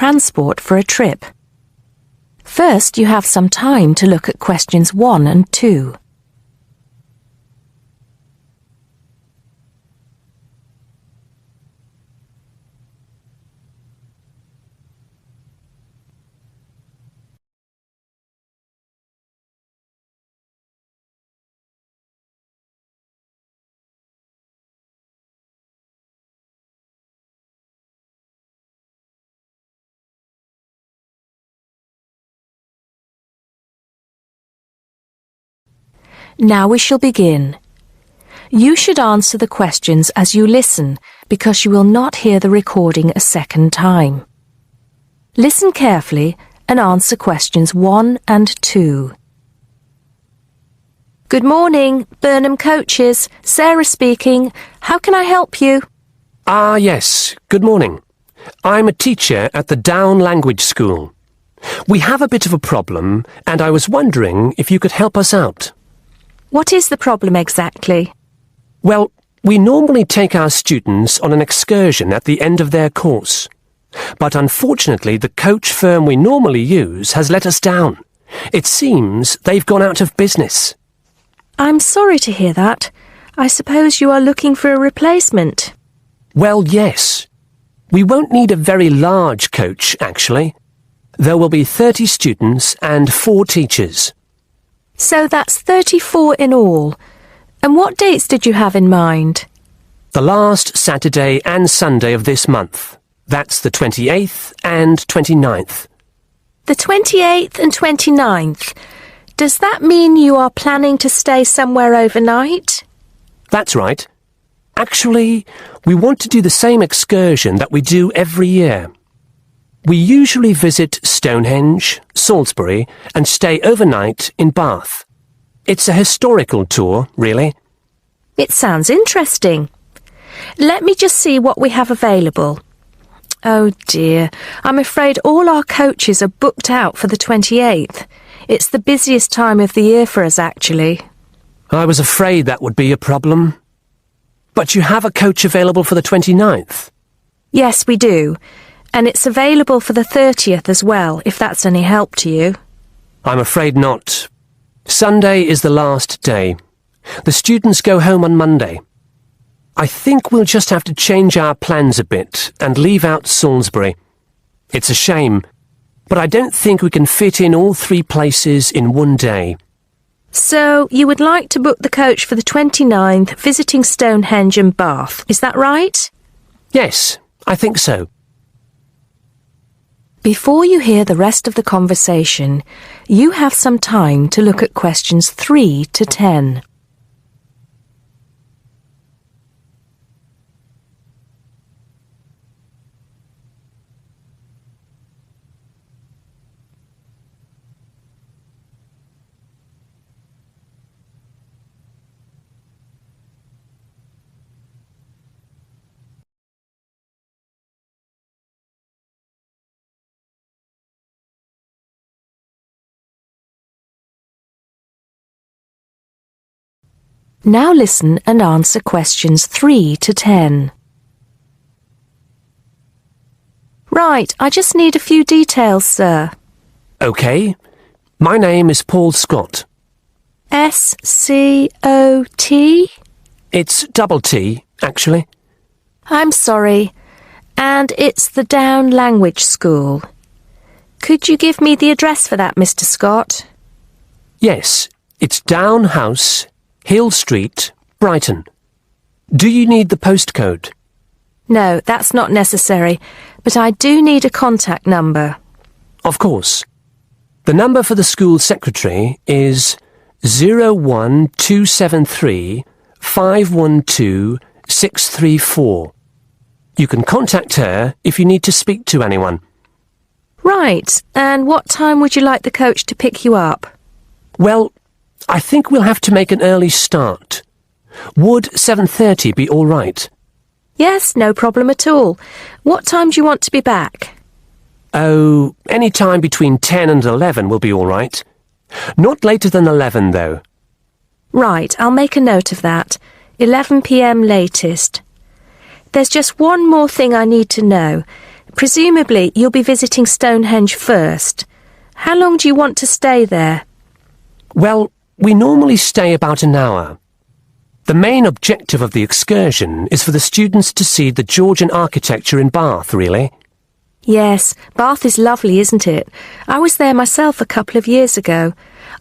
transport for a trip. First, you have some time to look at questions 1 and 2. Now we shall begin. You should answer the questions as you listen, because you will not hear the recording a second time. Listen carefully and answer questions 1 and 2. Good morning, Burnham coaches. Sarah speaking. How can I help you? Yes. Good morning. I'm a teacher at the Down Language School. We have a bit of a problem, and I was wondering if you could help us out. What is the problem exactly? Well, we normally take our students on an excursion at the end of their course. But unfortunately, the coach firm we normally use has let us down. It seems they've gone out of business. I'm sorry to hear that. I suppose you are looking for a replacement. Well, yes. We won't need a very large coach, actually. There will be 30 students and 4 teachers. So that's 34 in all. And what dates did you have in mind? The last Saturday and Sunday of this month. That's the 28th and 29th. The 28th and 29th. Does that mean you are planning to stay somewhere overnight? That's right. Actually, we want to do the same excursion that we do every year. We usually visit Stonehenge, Salisbury, and stay overnight in Bath. It's a historical tour, really. It sounds interesting. Let me just see what we have available. Oh dear, I'm afraid all our coaches are booked out for the 28th. It's the busiest time of the year for us, actually. I was afraid that would be a problem. But you have a coach available for the 29th? Yes, we do. And it's available for the 30th as well, if that's any help to you. I'm afraid not. Sunday is the last day. The students go home on Monday. I think we'll just have to change our plans a bit and leave out Salisbury. It's a shame, but I don't think we can fit in all 3 places in one day. So, you would like to book the coach for the 29th, visiting Stonehenge and Bath, is that right? Yes, I think so. Before you hear the rest of the conversation, you have some time to look at questions 3 to 10. Now listen and answer questions 3 to 10. Right, I just need a few details, sir. OK. My name is Paul Scott. S-C-O-T? It's double T, actually. I'm sorry. And it's the Down Language School. Could you give me the address for that, Mr. Scott? Yes, it's Down House, Hill Street, Brighton. Do you need the postcode? No, that's not necessary, but I do need a contact number. Of course. The number for the school secretary is 01273 512 634. You can contact her if you need to speak to anyone. Right, and what time would you like the coach to pick you up? Well, I think we'll have to make an early start. Would 7:30 be all right? Yes, no problem at all. What time do you want to be back? Oh, any time between 10 and 11 will be all right. Not later than 11, though. Right, I'll make a note of that. 11 p.m. latest. There's just one more thing I need to know. Presumably you'll be visiting Stonehenge first. How long do you want to stay there? Well, we normally stay about an hour. The main objective of the excursion is for the students to see the Georgian architecture in Bath, really. Yes, Bath is lovely, isn't it? I was there myself a couple of years ago.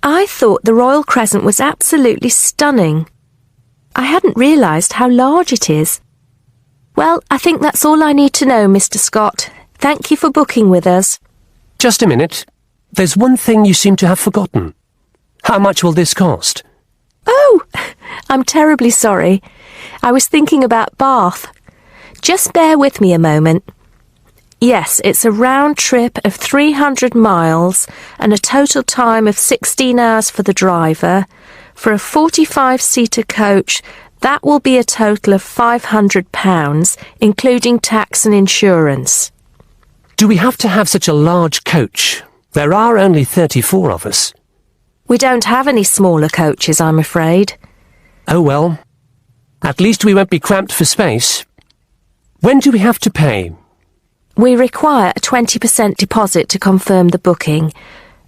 I thought the Royal Crescent was absolutely stunning. I hadn't realised how large it is. Well, I think that's all I need to know, Mr. Scott. Thank you for booking with us. Just a minute. There's one thing you seem to have forgotten. How much will this cost? Oh, I'm terribly sorry. I was thinking about Bath. Just bear with me a moment. Yes, it's a round trip of 300 miles and a total time of 16 hours for the driver. For a 45-seater coach, that will be a total of £500, including tax and insurance. Do we have to have such a large coach? There are only 34 of us. We don't have any smaller coaches, I'm afraid. Oh well. At least we won't be cramped for space. When do we have to pay? We require a 20% deposit to confirm the booking.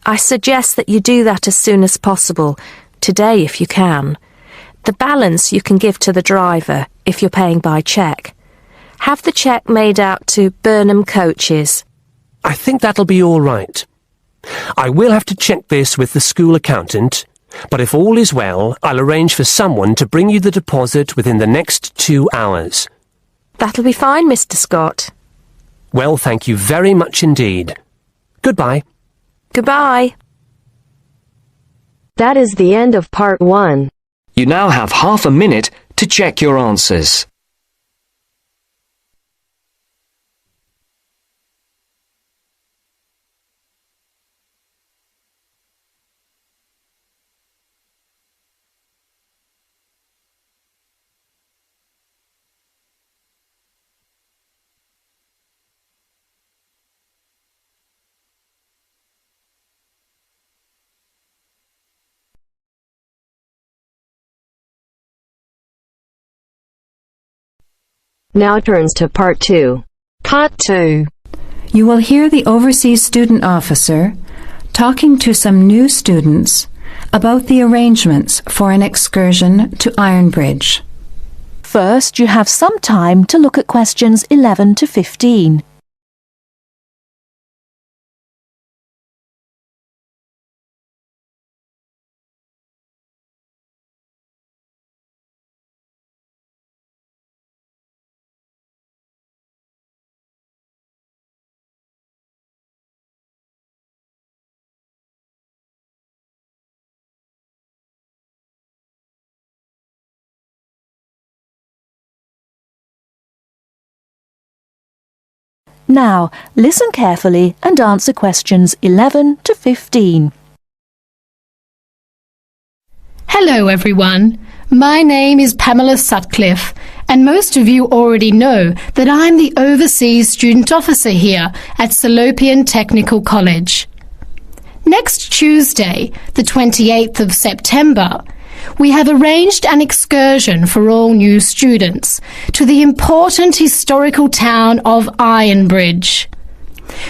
I suggest that you do that as soon as possible, today if you can. The balance you can give to the driver if you're paying by cheque. Have the cheque made out to Burnham Coaches. I think that'll be all right. I will have to check this with the school accountant, but if all is well, I'll arrange for someone to bring you the deposit within the next 2 hours. That'll be fine, Mr. Scott. Well, thank you very much indeed. Goodbye. Goodbye. That is the end of part 1. You now have half a minute to check your answers. Now turns to Part 2. Part 2. You will hear the Overseas Student Officer talking to some new students about the arrangements for an excursion to Ironbridge. First, you have some time to look at questions 11 to 15. Now, listen carefully and answer questions 11 to 15. Hello everyone, my name is Pamela Sutcliffe and most of you already know that I'm the Overseas Student Officer here at Salopian Technical College. Next Tuesday, the 28th of September, we have arranged an excursion for all new students to the important historical town of Ironbridge.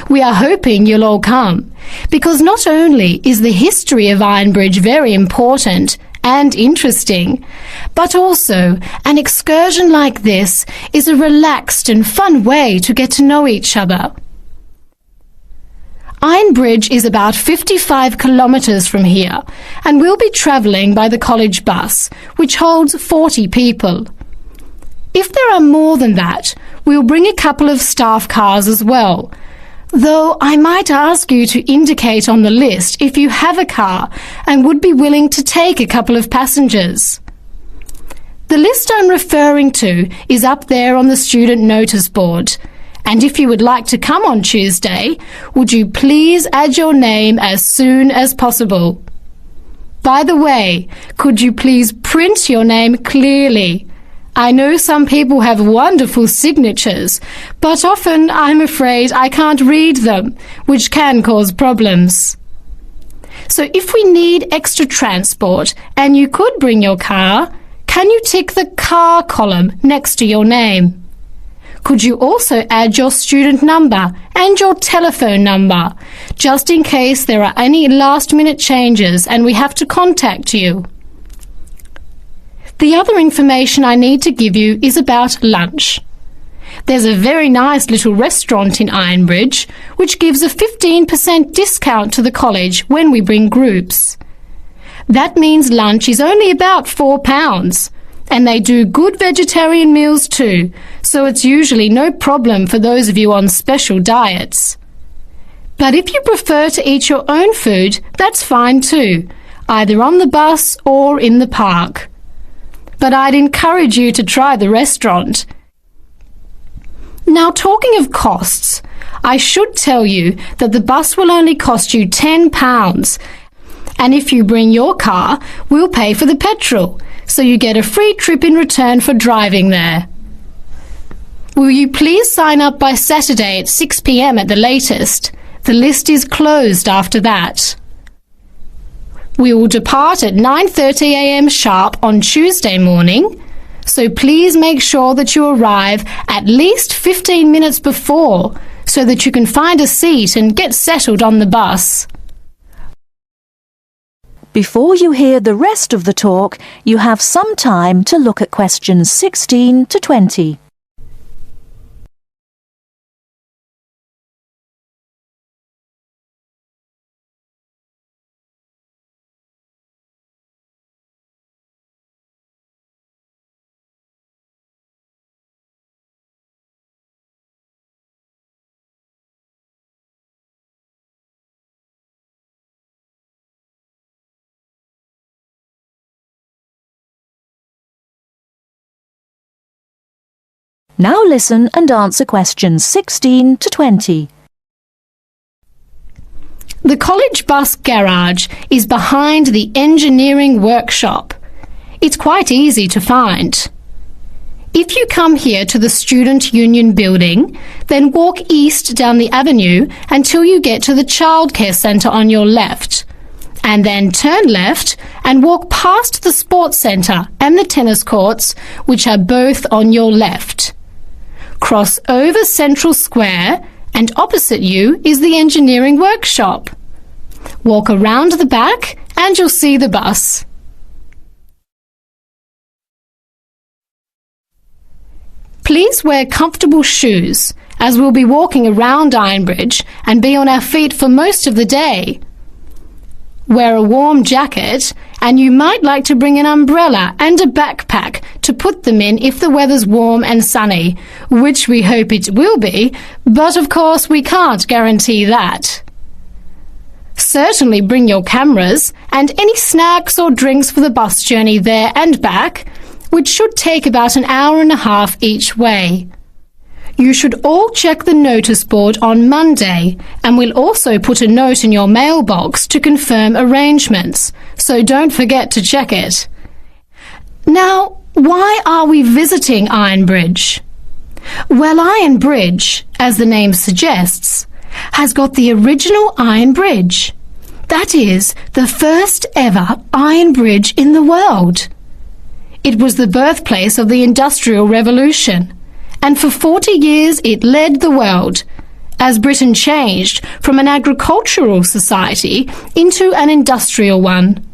We are hoping you'll all come, because not only is the history of Ironbridge very important and interesting, but also an excursion like this is a relaxed and fun way to get to know each other. Ironbridge is about 55 kilometres from here, and we'll be travelling by the college bus, which holds 40 people. If there are more than that, we'll bring a couple of staff cars as well, though I might ask you to indicate on the list if you have a car and would be willing to take a couple of passengers. The list I'm referring to is up there on the student notice board. And if you would like to come on Tuesday, would you please add your name as soon as possible? By the way, could you please print your name clearly? I know some people have wonderful signatures, but often I'm afraid I can't read them, which can cause problems. So if we need extra transport and you could bring your car, can you tick the car column next to your name? Could you also add your student number and your telephone number, just in case there are any last-minute changes and we have to contact you? The other information I need to give you is about lunch. There's a very nice little restaurant in Ironbridge which gives a 15% discount to the college when we bring groups. That means lunch is only about £4, and they do good vegetarian meals too, so it's usually no problem for those of you on special diets. But if you prefer to eat your own food, that's fine too, either on the bus or in the park. But I'd encourage you to try the restaurant. Now, talking of costs, I should tell you that the bus will only cost you £10, and if you bring your car, we'll pay for the petrol, so you get a free trip in return for driving there. Will you please sign up by Saturday at 6 p.m. at the latest? The list is closed after that. We will depart at 9:30 a.m. sharp on Tuesday morning, so please make sure that you arrive at least 15 minutes before so that you can find a seat and get settled on the bus. Before you hear the rest of the talk, you have some time to look at questions 16 to 20. Now listen and answer questions 16 to 20. The college bus garage is behind the engineering workshop. It's quite easy to find. If you come here to the Student Union building, then walk east down the avenue until you get to the childcare centre on your left, and then turn left and walk past the sports centre and the tennis courts, which are both on your left. Cross over Central Square, and opposite you is the engineering workshop. Walk around the back and you'll see the bus. Please wear comfortable shoes, as we'll be walking around Ironbridge and be on our feet for most of the day. Wear a warm jacket, and you might like to bring an umbrella and a backpack to put them in if the weather's warm and sunny, which we hope it will be, but of course we can't guarantee that. Certainly bring your cameras and any snacks or drinks for the bus journey there and back, which should take about an hour and a half each way. You should all check the notice board on Monday, and we'll also put a note in your mailbox to confirm arrangements, so don't forget to check it. Now, why are we visiting Ironbridge? Well, Ironbridge, as the name suggests, has got the original iron bridge. That is, the first ever iron bridge in the world. It was the birthplace of the Industrial Revolution, and for 40 years it led the world, as Britain changed from an agricultural society into an industrial one.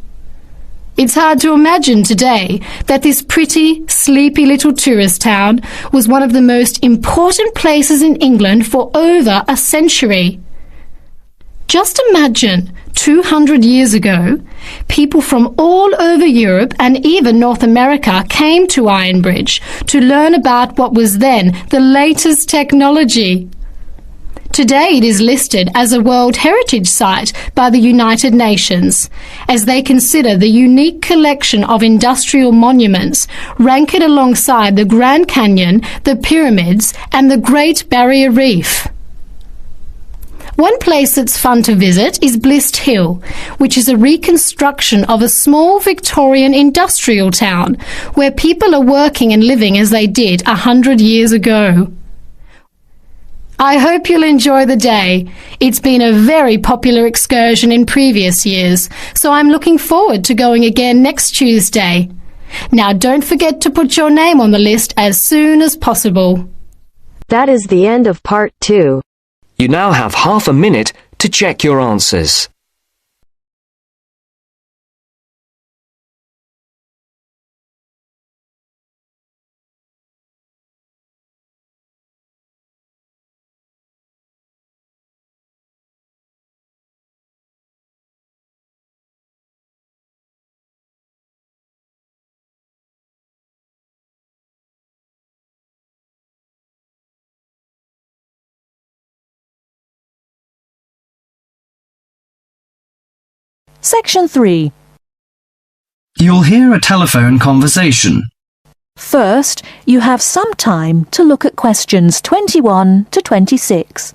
It's hard to imagine today that this pretty, sleepy little tourist town was one of the most important places in England for over a century. Just imagine, 200 years ago, people from all over Europe and even North America came to Ironbridge to learn about what was then the latest technology. Today it is listed as a World Heritage Site by the United Nations, as they consider the unique collection of industrial monuments rank it alongside the Grand Canyon, the pyramids and the Great Barrier Reef. One place that's fun to visit is Blist Hill, which is a reconstruction of a small Victorian industrial town where people are working and living as they did 100 years ago. I hope you'll enjoy the day. It's been a very popular excursion in previous years, so I'm looking forward to going again next Tuesday. Now don't forget to put your name on the list as soon as possible. That is the end of part 2. You now have half a minute to check your answers. Section 3. You'll hear a telephone conversation. First, you have some time to look at questions 21 to 26.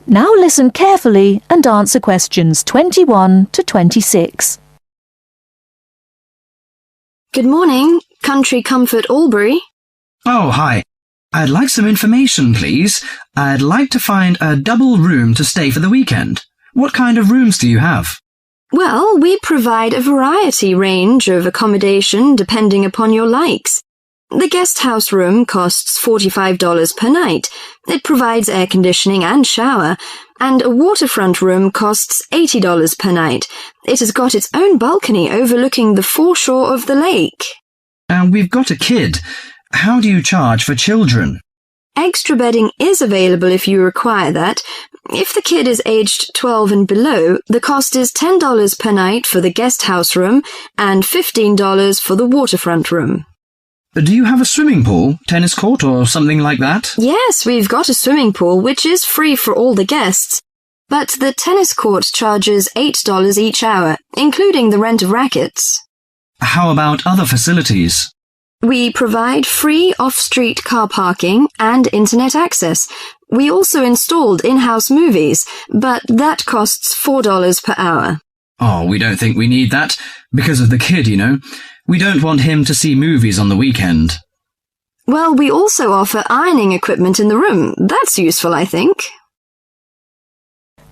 Now listen carefully and answer questions 21 to 26. Good morning, Country Comfort Albury. Oh, hi. I'd like some information, please. I'd like to find a double room to stay for the weekend. What kind of rooms do you have? Well, we provide a variety range of accommodation depending upon your likes. The guest house room costs $45 per night. It provides air conditioning and shower, and a waterfront room costs $80 per night. It has got its own balcony overlooking the foreshore of the lake. We've got a kid. How do you charge for children? Extra bedding is available if you require that. If the kid is aged 12 and below, the cost is $10 per night for the guest house room and $15 for the waterfront room. Do you have a swimming pool, tennis court, or something like that? Yes, we've got a swimming pool, which is free for all the guests. But the tennis court charges $8 each hour, including the rent of rackets. How about other facilities? We provide free off-street car parking and internet access. We also installed in-house movies, but that costs $4 per hour. Oh, we don't think we need that. Because of the kid, you know. We don't want him to see movies on the weekend. Well, we also offer ironing equipment in the room. That's useful, I think.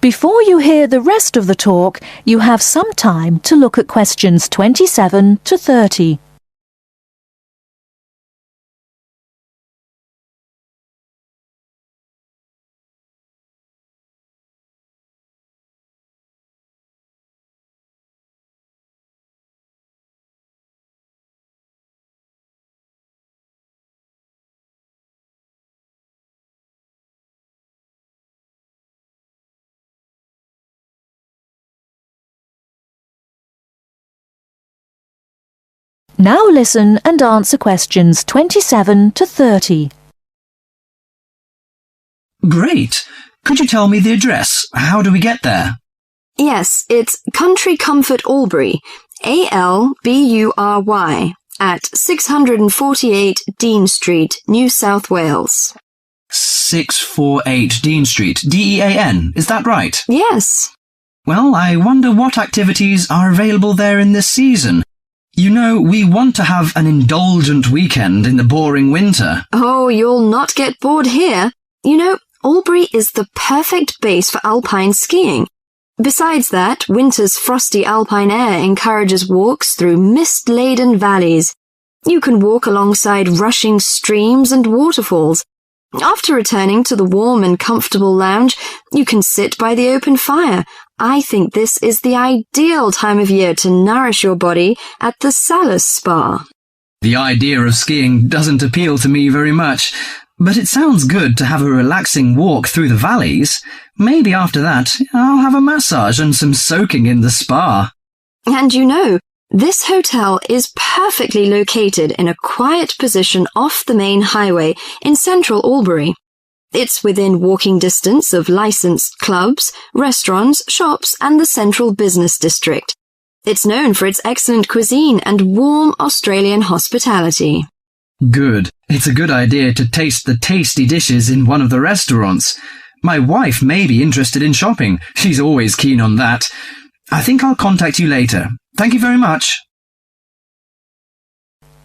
Before you hear the rest of the talk, you have some time to look at questions 27 to 30. Now listen and answer questions 27 to 30. Great. Could you tell me the address? How do we get there? Yes, it's Country Comfort Albury, Albury, at 648 Dean Street, New South Wales. 648 Dean Street, Dean, is that right? Yes. Well, I wonder what activities are available there in this season. You know, we want to have an indulgent weekend in the boring winter. Oh, you'll not get bored here. You know, Albury is the perfect base for alpine skiing. Besides that, winter's frosty alpine air encourages walks through mist-laden valleys. You can walk alongside rushing streams and waterfalls. After returning to the warm and comfortable lounge, you can sit by the open fire. I think this is the ideal time of year to nourish your body at the Salus Spa. The idea of skiing doesn't appeal to me very much, but it sounds good to have a relaxing walk through the valleys. Maybe after that, I'll have a massage and some soaking in the spa. And you know, this hotel is perfectly located in a quiet position off the main highway in central Albury. It's within walking distance of licensed clubs, restaurants, shops, and the central business district. It's known for its excellent cuisine and warm Australian hospitality. Good. It's a good idea to taste the tasty dishes in one of the restaurants. My wife may be interested in shopping. She's always keen on that. I think I'll contact you later. Thank you very much.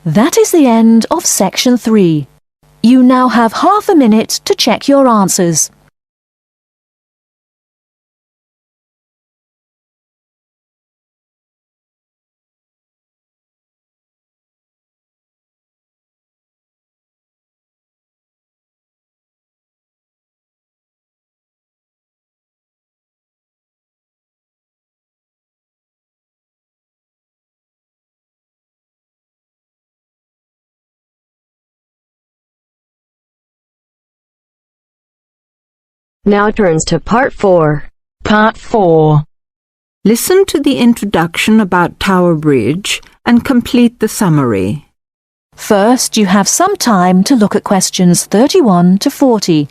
That is the end of section 3. You now have half a minute to check your answers. Now turns to Part 4. Part 4. Listen to the introduction about Tower Bridge and complete the summary. First, you have some time to look at questions 31 to 40.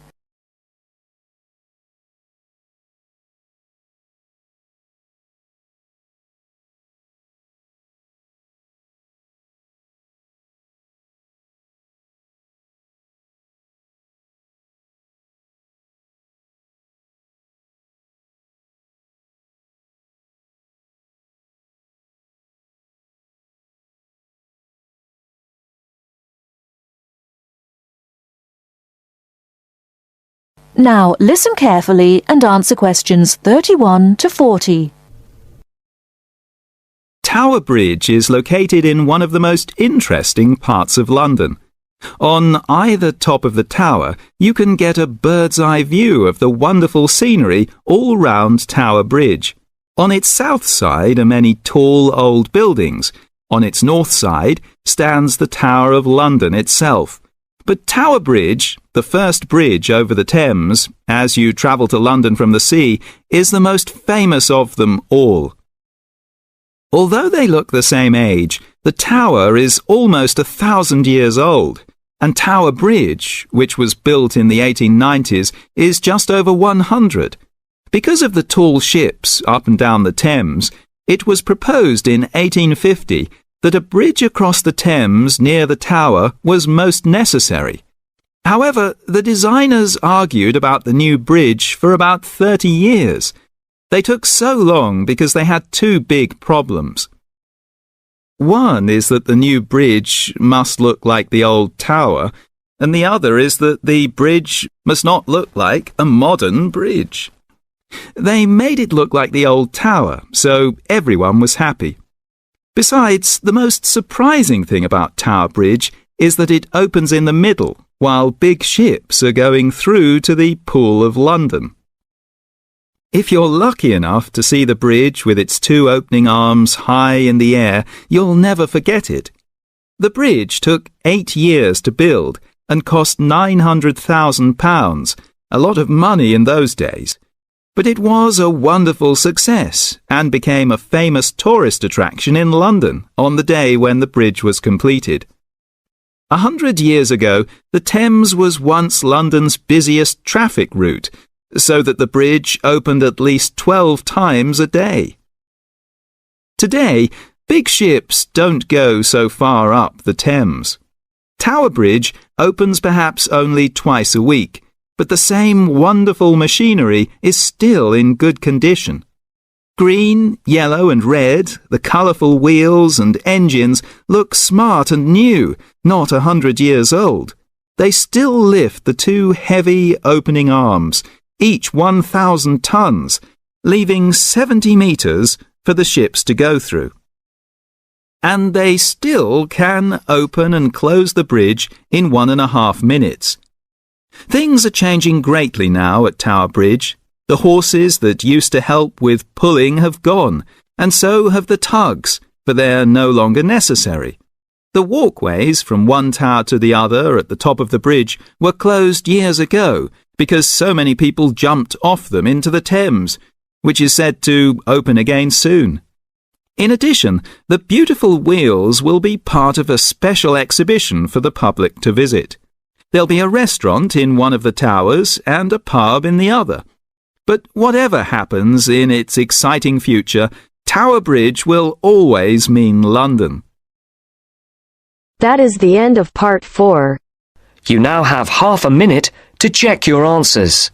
Now listen carefully and answer questions 31 to 40. Tower Bridge is located in one of the most interesting parts of London. On either top of the tower, you can get a bird's-eye view of the wonderful scenery all round Tower Bridge. On its south side are many tall old buildings. On its north side stands the Tower of London itself. But Tower Bridge, the first bridge over the Thames, as you travel to London from the sea, is the most famous of them all. Although they look the same age, the tower is almost 1,000 years old, and Tower Bridge, which was built in the 1890s, is just over 100. Because of the tall ships up and down the Thames, it was proposed in 1850 that a bridge across the Thames near the tower was most necessary. However, the designers argued about the new bridge for about 30 years. They took so long because they had two big problems. One is that the new bridge must look like the old tower, and the other is that the bridge must not look like a modern bridge. They made it look like the old tower, so everyone was happy. Besides, the most surprising thing about Tower Bridge is that it opens in the middle, while big ships are going through to the Pool of London. If you're lucky enough to see the bridge with its two opening arms high in the air, you'll never forget it. The bridge took 8 years to build and cost £900,000, a lot of money in those days. But it was a wonderful success and became a famous tourist attraction in London on the day when the bridge was completed. 100 years ago, the Thames was once London's busiest traffic route, so that the bridge opened at least 12 times a day. Today, big ships don't go so far up the Thames. Tower Bridge opens perhaps only twice a week, but the same wonderful machinery is still in good condition. Green, yellow and red, the colourful wheels and engines look smart and new, not 100 years old. They still lift the two heavy opening arms, each 1,000 tons, leaving 70 metres for the ships to go through. And they still can open and close the bridge in 1.5 minutes. Things are changing greatly now at Tower Bridge. The horses that used to help with pulling have gone, and so have the tugs, for they're no longer necessary. The walkways from one tower to the other at the top of the bridge were closed years ago because so many people jumped off them into the Thames, which is said to open again soon. In addition, the beautiful wheels will be part of a special exhibition for the public to visit. There'll be a restaurant in one of the towers and a pub in the other. But whatever happens in its exciting future, Tower Bridge will always mean London. That is the end of part 4. You now have half a minute to check your answers.